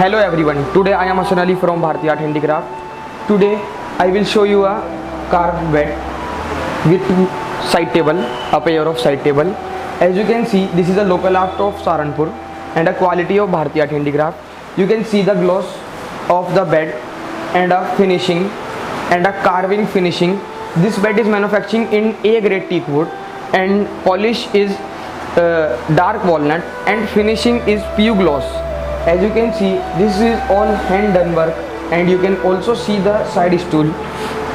Hello everyone, today I am Hasan Ali from Bharti Art Handicraft. Today I will show you a carved bed with two side table, a pair of side table. As you can see, this is a local art of Saharanpur and a quality of Bharti Art Handicraft. You can see the gloss of the bed and a finishing and a carving finishing. This bed is manufacturing in A grade teak wood and polish is dark walnut and finishing is PU gloss. As you can see, this is all hand done work, and you can also see the side stool.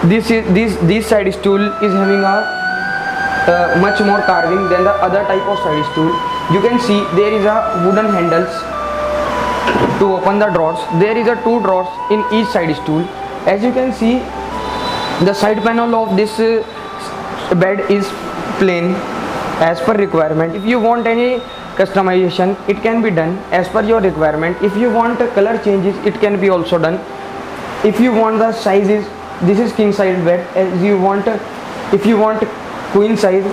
This side stool is having a much more carving than the other type of side stool. You can see there is a wooden handles to open the drawers. There is a two drawers in each side stool. As you can see, the side panel of this bed is plain as per requirement. If you want any customization, it can be done as per your requirement. If you want color changes, it can be also done. If you want the sizes, this is king size bed. As you want, if you want queen size,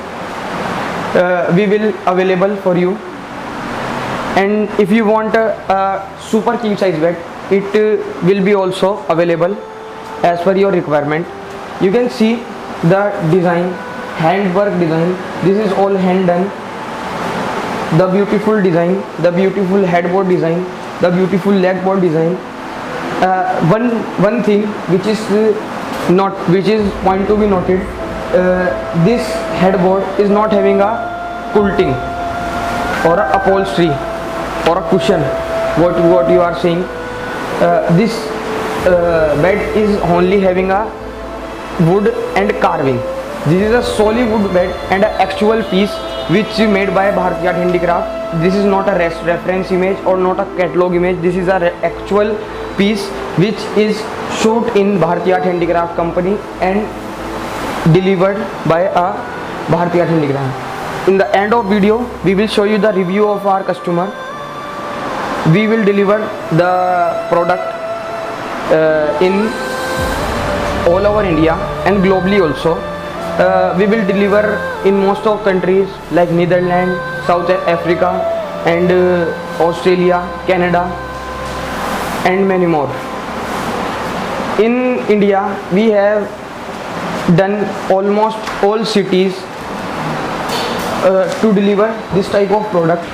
we will available for you. And if you want a super king size bed, it will be also available as per your requirement. You can see the design, handwork design. This is all hand done. The beautiful design, the beautiful headboard design, the beautiful leg board design. One thing which is point to be noted, this headboard is not having a quilting or a upholstery or a cushion. What you are saying? This bed is only having a wood and carving. This is a solid wood bed and an actual piece which is made by Bharti Art Handicraft. This is not a reference image or not a catalog image. This is a actual piece which is shot in Bharti Art Handicraft company and delivered by a Bharti Art Handicraft. In the end of video, we will show you the review of our customer. We will deliver the product in all over India and globally also. We will deliver in most of countries like Netherlands, South Africa and Australia, Canada and many more. In India, we have done almost all cities to deliver this type of product.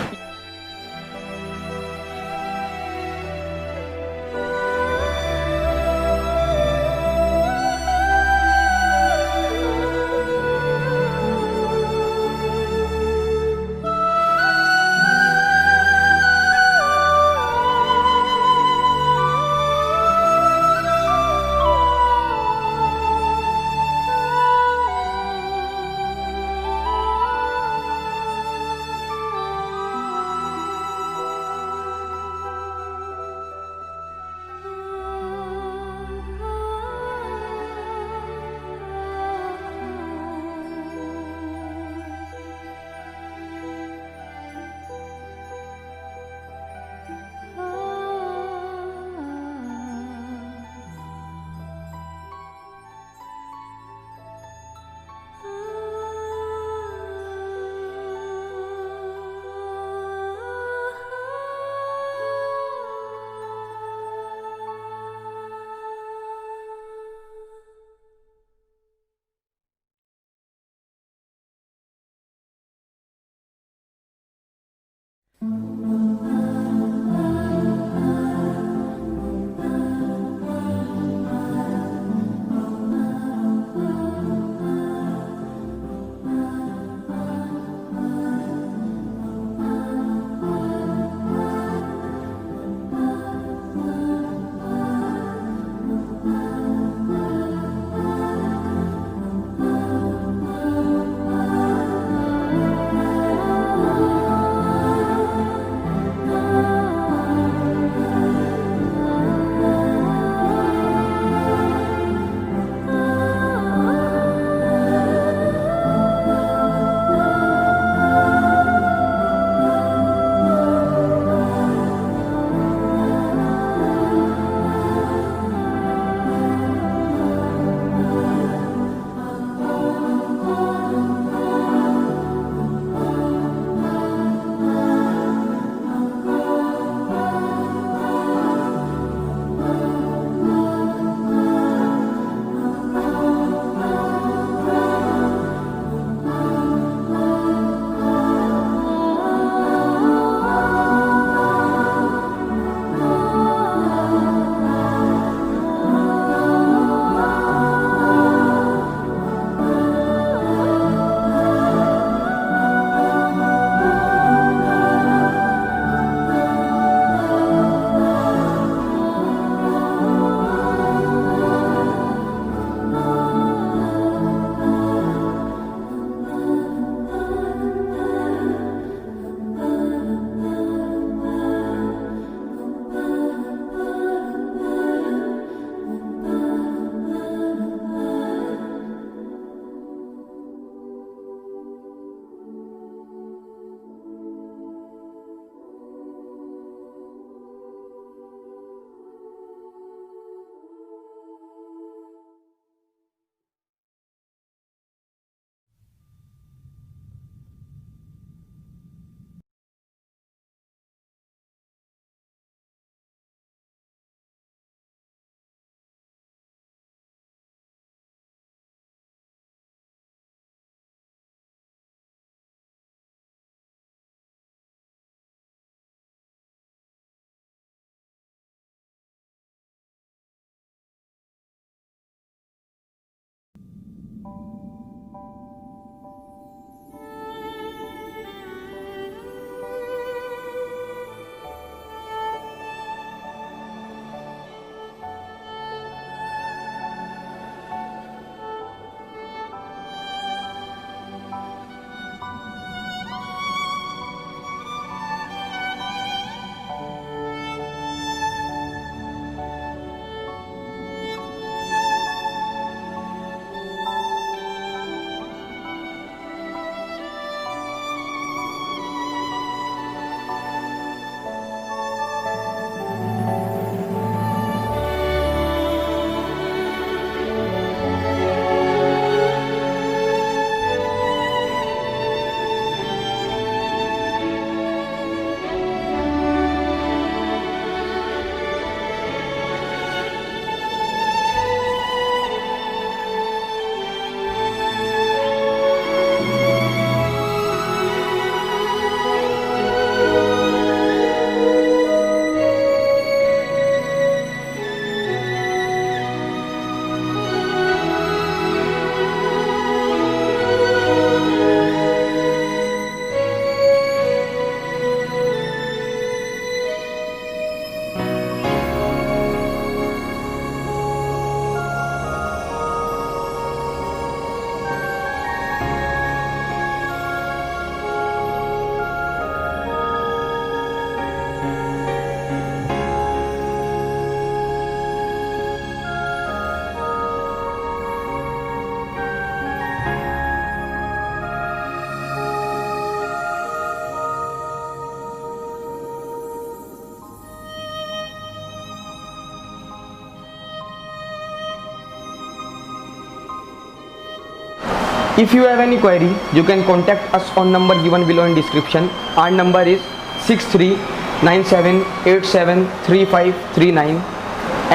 If you have any query, you can contact us on number given below in description. Our number is 6397873539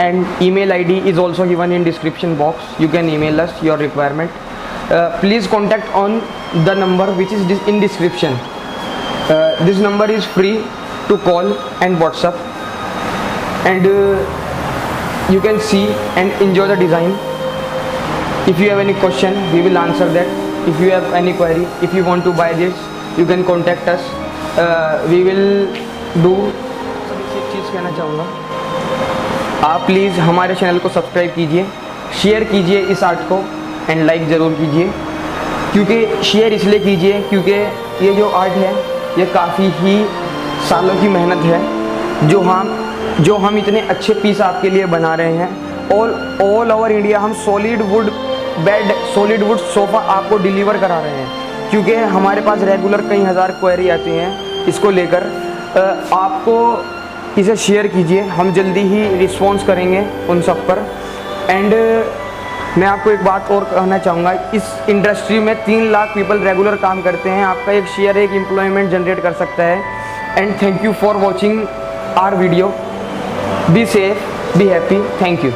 and email ID is also given in description box. You can email us your requirement. Please contact on the number which is in description. This number is free to call and WhatsApp, and you can see and enjoy the design. If you have any question, we will answer that. If you have any query, if you want to buy this, you can contact us. We will do. एक चीज़ कहना चाहूँगा, आप please हमारे channel को subscribe कीजिए, share कीजिए इस art को एंड लाइक ज़रूर कीजिए। क्योंकि शेयर इसलिए कीजिए क्योंकि ये जो आर्ट है ये काफ़ी ही सालों की मेहनत है, जो हम इतने अच्छे पीस आपके लिए बना रहे हैं। ऑल ओवर इंडिया हम solid wood bed, solid wood sofa आपको डिलीवर करा रहे हैं, क्योंकि हमारे पास रेगुलर कई हज़ार क्वेरी आती हैं इसको लेकर। आपको इसे शेयर कीजिए, हम जल्दी ही रिस्पॉन्स करेंगे उन सब पर। एंड मैं आपको एक बात और कहना चाहूँगा, इस इंडस्ट्री में 3 लाख पीपल रेगुलर काम करते हैं। आपका एक शेयर एक एम्प्लॉयमेंट जनरेट कर सकता है। And thank you for watching our video. Be safe, be happy, thank you.